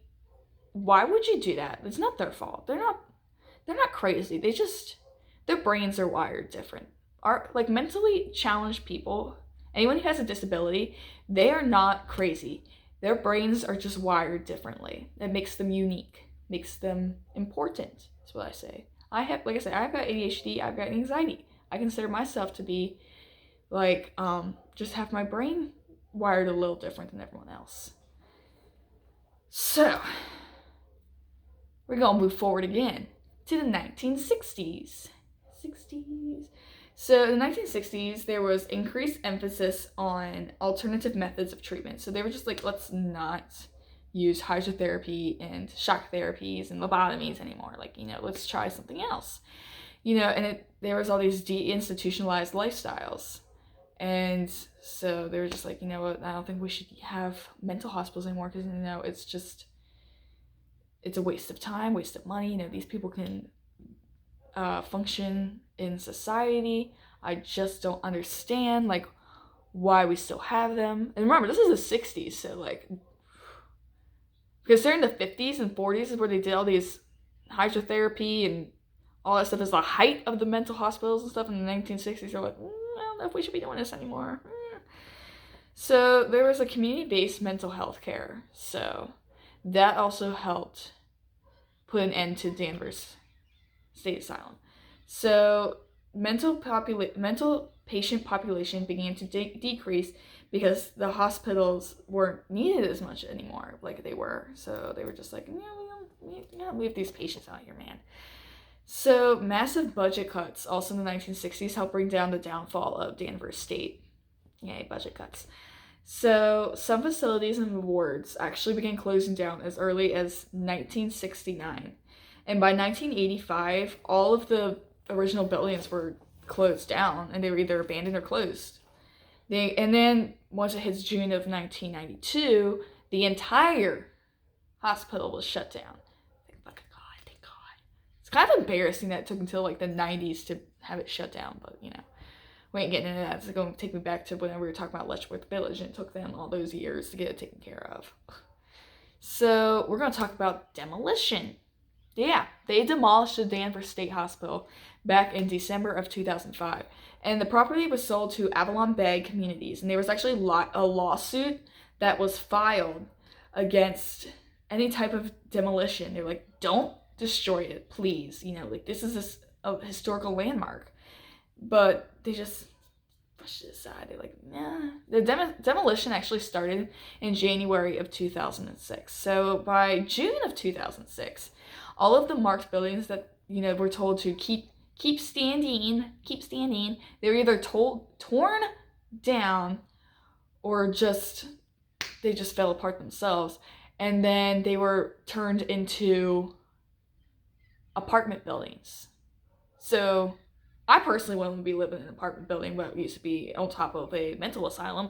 why would you do that? It's not their fault. They're not crazy. Their brains are wired different. Like mentally challenged people, anyone who has a disability, they are not crazy. Their brains are just wired differently. That makes them unique, makes them important. That's what I say. I've got ADHD, I've got anxiety. I consider myself to be like, just have my brain wired a little different than everyone else. So, we're gonna move forward again to the 1960s. So in the 1960s, there was increased emphasis on alternative methods of treatment. So they were just like, let's not use hydrotherapy and shock therapies and lobotomies anymore. Like, let's try something else. And there was all these deinstitutionalized lifestyles. And so they were just like, you know what, I don't think we should have mental hospitals anymore, because, it's a waste of time, waste of money. These people can function in society. I just don't understand, like, why we still have them. And remember, this is the 60s, so, like, because during the 50s and 40s is where they did all these hydrotherapy and all that stuff. Is the height of the mental hospitals and stuff. In the 1960s, they're like, I don't know if we should be doing this anymore. So there was a community-based mental health care. So that also helped put an end to Danvers State Asylum. So mental patient population began to decrease because the hospitals weren't needed as much anymore like they were. So they were just like, we gotta move these patients out here, man. So massive budget cuts also in the 1960s helped bring down the downfall of Danvers State. Yay, budget cuts. So some facilities and wards actually began closing down as early as 1969. And by 1985, all of the original buildings were closed down, and they were either abandoned or closed. And then once it hits June of 1992, the entire hospital was shut down. Thank God. It's kind of embarrassing that it took until like the 90s to have it shut down, but we ain't getting into that. It's going to take me back to when we were talking about Letchworth Village, and it took them all those years to get it taken care of. So we're going to talk about demolition. Yeah, they demolished the Danvers State Hospital back in December of 2005. And the property was sold to Avalon Bay Communities. And there was actually a lawsuit that was filed against any type of demolition. They're like, don't destroy it, please. This is a historical landmark. But they just pushed it aside. They're like, nah. The demolition actually started in January of 2006. So by June of 2006, all of the marked buildings that, were told to keep standing, they were either torn down or they just fell apart themselves. And then they were turned into apartment buildings. So I personally wouldn't be living in an apartment building that used to be on top of a mental asylum.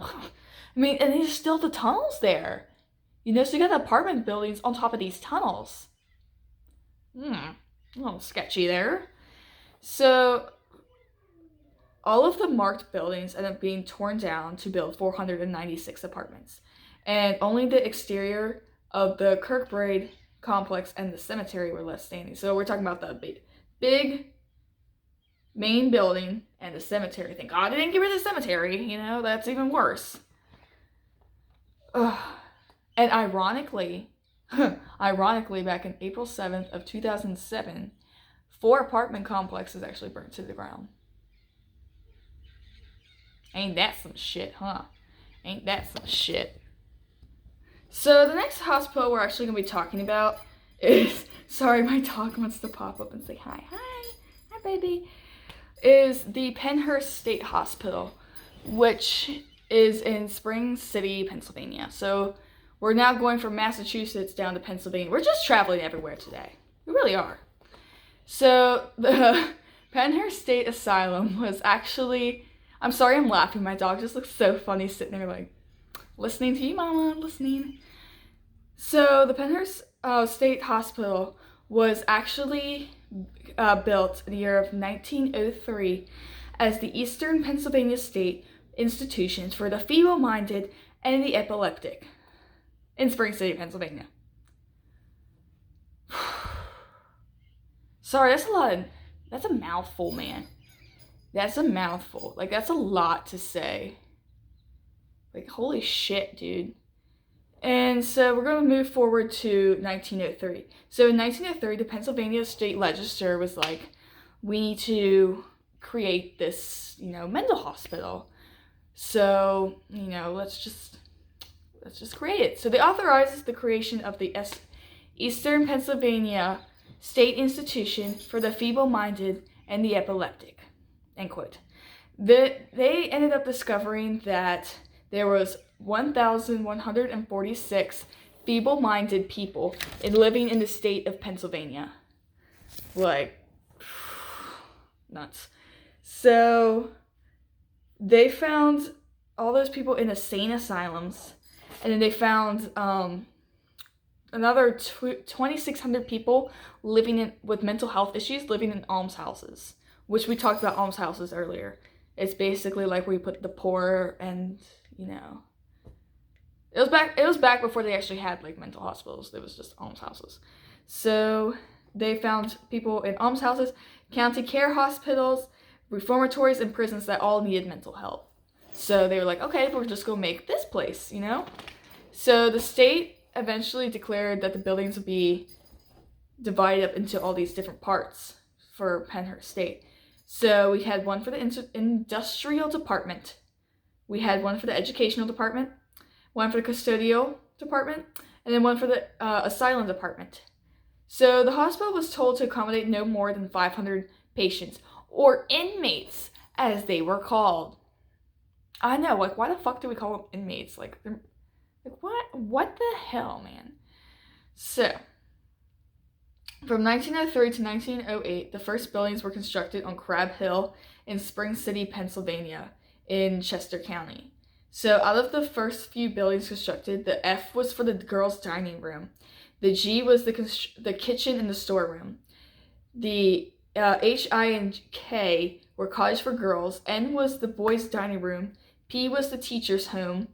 And there's still the tunnels there. So you got the apartment buildings on top of these tunnels. A little sketchy there. So all of the marked buildings ended up being torn down to build 496 apartments. And only the exterior of the Kirkbride complex and the cemetery were left standing. So we're talking about the big main building and the cemetery. Thank God they didn't get rid of the cemetery. That's even worse. Ugh. And ironically, back in April 7th of 2007, 4 apartment complexes actually burnt to the ground. Ain't that some shit, huh? Ain't that some shit? So the next hospital we're actually going to be talking about is, sorry, my dog wants to pop up and say hi, baby, is the Pennhurst State Hospital, which is in Spring City, Pennsylvania. So we're now going from Massachusetts down to Pennsylvania. We're just traveling everywhere today. We really are. So the Pennhurst State Asylum was actually, I'm sorry I'm laughing. My dog just looks so funny sitting there like, listening to you, mama, listening. So the Pennhurst State Hospital was actually built in the year of 1903 as the Eastern Pennsylvania State Institutions for the Feeble-Minded and the Epileptic in Spring City, Pennsylvania. Sorry, that's a mouthful, man. That's a mouthful. Like, that's a lot to say. Like, holy shit, dude. And so we're going to move forward to 1903. So in 1903, the Pennsylvania State Legislature was like, we need to create this, mental hospital. So, let's just create it. So they authorizes the creation of the Eastern Pennsylvania State Institution for the Feeble-Minded and the Epileptic, end quote. They ended up discovering that there was 1,146 feeble-minded people living in the state of Pennsylvania. Like, nuts. So they found all those people in insane asylums, and then they found another 2,600 people living with mental health issues living in almshouses, which we talked about almshouses earlier. It's basically like where you put the poor, and it was back before they actually had like mental hospitals. It was just almshouses. So they found people in almshouses, county care hospitals, reformatories, and prisons that all needed mental help. So they were like, okay, we're just gonna make this place, So the state eventually declared that the buildings would be divided up into all these different parts for Pennhurst State. So we had one for the industrial department, we had one for the educational department, one for the custodial department, and then one for the asylum department. So the hospital was told to accommodate no more than 500 patients, or inmates, as they were called. I know, like, why the fuck do we call them inmates? Like what the hell, man? So, from 1903 to 1908, the first buildings were constructed on Crab Hill in Spring City, Pennsylvania, in Chester County. So, out of the first few buildings constructed, the F was for the girls' dining room, the G was the kitchen and the storeroom, the H, I, and K were cottage for girls, N was the boys' dining room, P was the teacher's home,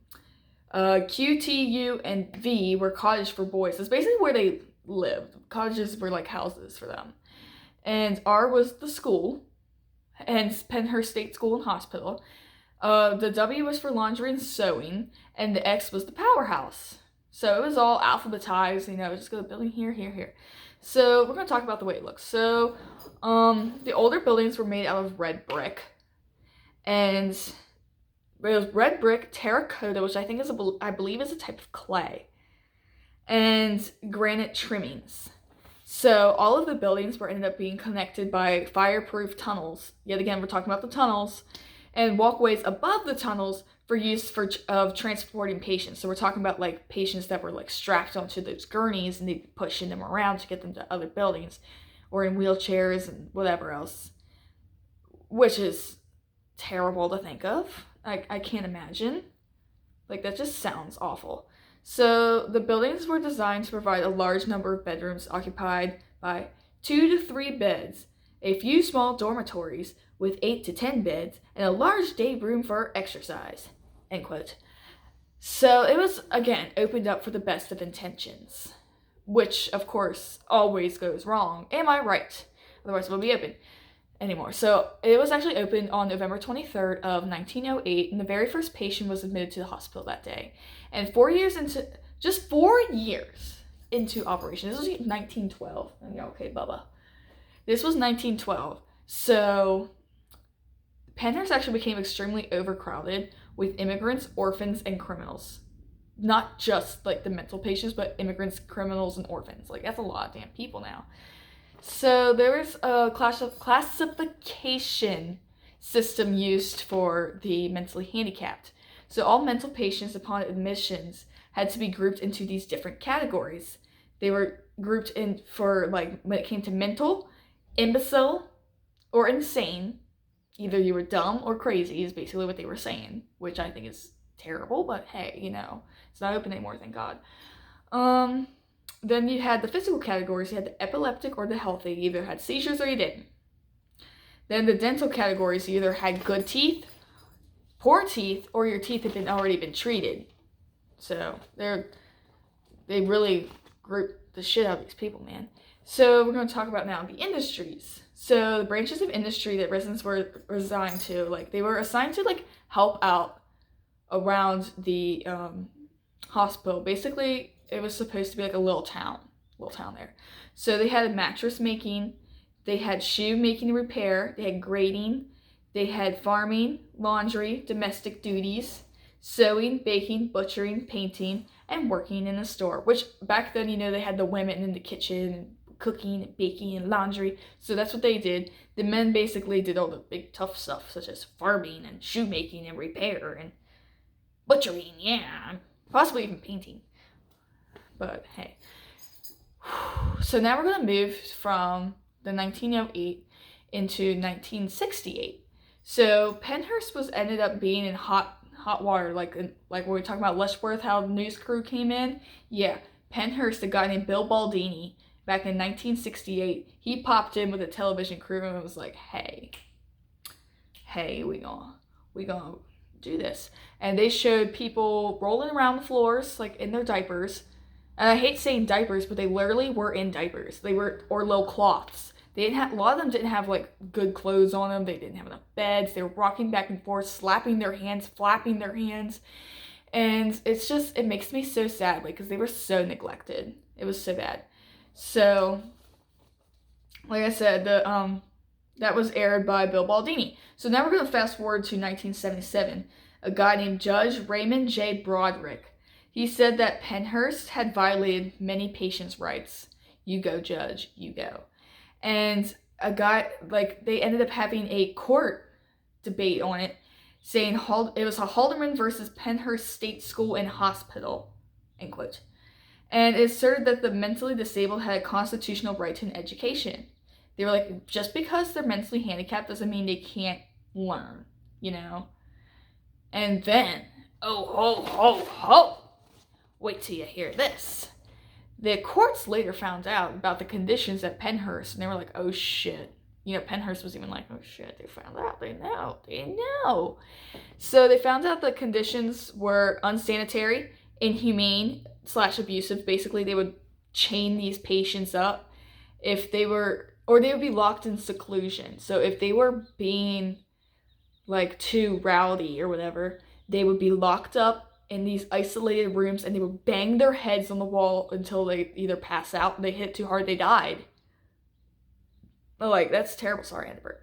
Q, T, U, and V were cottage for boys. That's basically where they lived. Cottages were like houses for them. And R was the school, hence Pennhurst State School and Hospital. The W was for laundry and sewing, and the X was the powerhouse. So it was all alphabetized, just go to building here, here, here. So we're going to talk about the way it looks. So the older buildings were made out of red brick, and it was red brick, terracotta, which I believe is a type of clay, and granite trimmings. So all of the buildings ended up being connected by fireproof tunnels. Yet again, we're talking about the tunnels, and walkways above the tunnels for use of transporting patients. So we're talking about like patients that were like strapped onto those gurneys and they'd pushing them around to get them to other buildings, or in wheelchairs and whatever else, which is terrible to think of. I can't imagine. Like, that just sounds awful. So the buildings were designed to provide a large number of bedrooms occupied by 2 to 3 beds, a few small dormitories with 8 to 10 beds, and a large day room for exercise, end quote. So it was, again, opened up for the best of intentions, which, of course, always goes wrong. Am I right? Otherwise it won't be open anymore. So it was actually opened on November 23rd of 1908, and the very first patient was admitted to the hospital that day. And 4 years into operation, this was 1912. Okay, Bubba. This was 1912. So Pennhurst actually became extremely overcrowded with immigrants, orphans, and criminals. Not just like the mental patients, but immigrants, criminals, and orphans. Like, that's a lot of damn people now. So there was a classification system used for the mentally handicapped. So all mental patients upon admissions had to be grouped into these different categories. They were grouped in for, like, when it came to mental, imbecile, or insane. Either you were dumb or crazy is basically what they were saying, which I think is terrible, but hey, it's not open anymore, thank God. Then you had the physical categories. You had the epileptic or the healthy. You either had seizures or you didn't. Then the dental categories, you either had good teeth, poor teeth, or your teeth had already been treated. So they really grouped the shit out of these people, man. So we're going to talk about now the industries. So the branches of industry that residents were assigned to, like they were assigned to like help out around the hospital. Basically, it was supposed to be like a little town there. So they had mattress making, they had shoe making and repair, they had grading, they had farming, laundry, domestic duties, sewing, baking, butchering, painting, and working in a store. Which back then, you know, they had the women in the kitchen and cooking and baking and laundry. So that's what they did. The men basically did all the big tough stuff, such as farming and shoemaking and repair and butchering, yeah, possibly even painting. But hey. So now we're going to move from the 1908 into 1968. So Pennhurst ended up being in hot water, like when we were talking about Letchworth, how the news crew came in. Yeah, Pennhurst, a guy named Bill Baldini, back in 1968, he popped in with a television crew and was like, hey, we gonna do this. And they showed people rolling around the floors, like in their diapers. And I hate saying diapers, but they literally were in diapers. Or low cloths. A lot of them didn't have like good clothes on them. They didn't have enough beds. They were rocking back and forth, slapping their hands, flapping their hands. And it makes me so sad, like, because they were so neglected. It was so bad. So, like I said, that was aired by Bill Baldini. So now we're going to fast forward to 1977. A guy named Judge Raymond J. Broderick. He said that Pennhurst had violated many patients' rights. You go, Judge, you go. And they ended up having a court debate on it, saying it was a Haldeman versus Pennhurst State School and Hospital, end quote. And it asserted that the mentally disabled had a constitutional right to an education. They were like, just because they're mentally handicapped doesn't mean they can't learn, you know? And then, oh, ho, ho, ho! Wait till you hear this. The courts later found out about the conditions at Pennhurst, and they were like, oh shit. You know, Pennhurst was even like, oh shit, they found out. They know. So they found out the conditions were unsanitary, inhumane / abusive. Basically, they would chain these patients up or they would be locked in seclusion. So if they were being like too rowdy or whatever, they would be locked up in these isolated rooms, and they would bang their heads on the wall until they either pass out, they hit too hard, they died. Like, that's terrible. Sorry, I had to burp.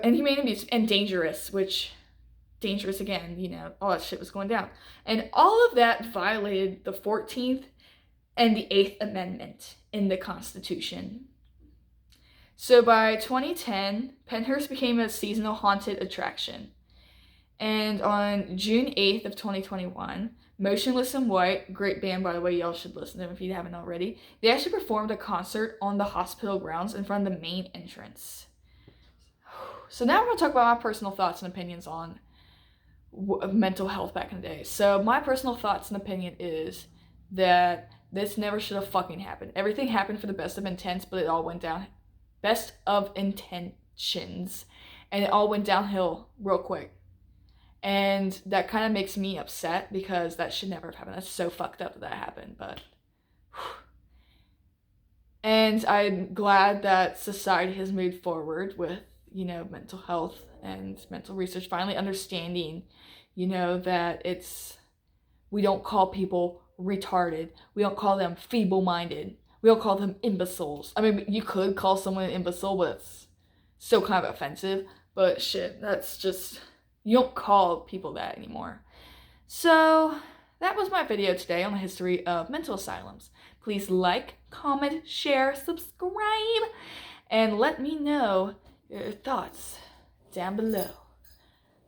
Inhumane, abuse, and dangerous again, you know, all that shit was going down. And all of that violated the 14th and the 8th Amendment in the Constitution. So by 2010, Pennhurst became a seasonal haunted attraction. And on June 8th of 2021, Motionless in White, great band by the way, y'all should listen to them if you haven't already, they actually performed a concert on the hospital grounds in front of the main entrance. So now we're going to talk about my personal thoughts and opinions on mental health back in the day. So my personal thoughts and opinion is that this never should have fucking happened. Everything happened for the best of intents, but it all went down. Best of intentions. And it all went downhill real quick. And that kind of makes me upset because that should never have happened. That's so fucked up that happened, but... And I'm glad that society has moved forward with, you know, mental health and mental research, finally understanding, you know, that we don't call people retarded. We don't call them feeble-minded. We don't call them imbeciles. I mean, you could call someone an imbecile, but it's still kind of offensive. But shit, that's just... You don't call people that anymore. So, that was my video today on the history of mental asylums. Please like, comment, share, subscribe, and let me know your thoughts down below.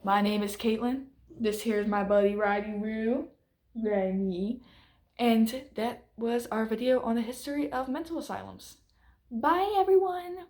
My name is Caitlin. This here is my buddy Riley, and that was our video on the history of mental asylums. Bye, everyone!